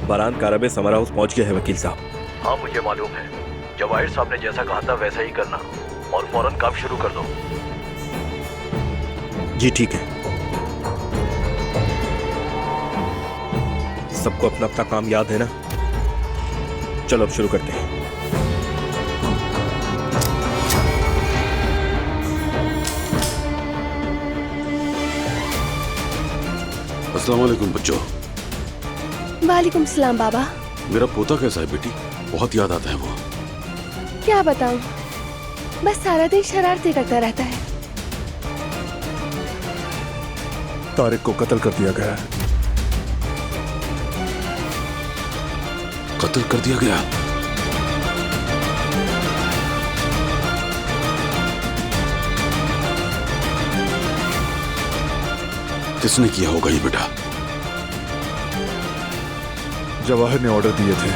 बारान काराबे summer house पहुंच गया है वकील साहब। हाँ मुझे मालूम है। जवाहिर साहब ने जैसा कहा था वैसा ही करना और फौरन काम शुरू कर दो। जी ठीक है। सबको अपना अपना काम याद है ना? चलो अब शुरू करते हैं। अस्सलाम वालेकुम बच्चों। वालेकुम सलाम बाबा। मेरा पोता कैसा है बेटी? बहुत याद आता है वो। क्या बताऊं, बस सारा दिन शरारतें करता रहता है। तारिक को कत्ल कर दिया गया है। कत्ल कर दिया गया? किसने किया होगा ये बेटा? जवाहिर ने ऑर्डर दिए थे।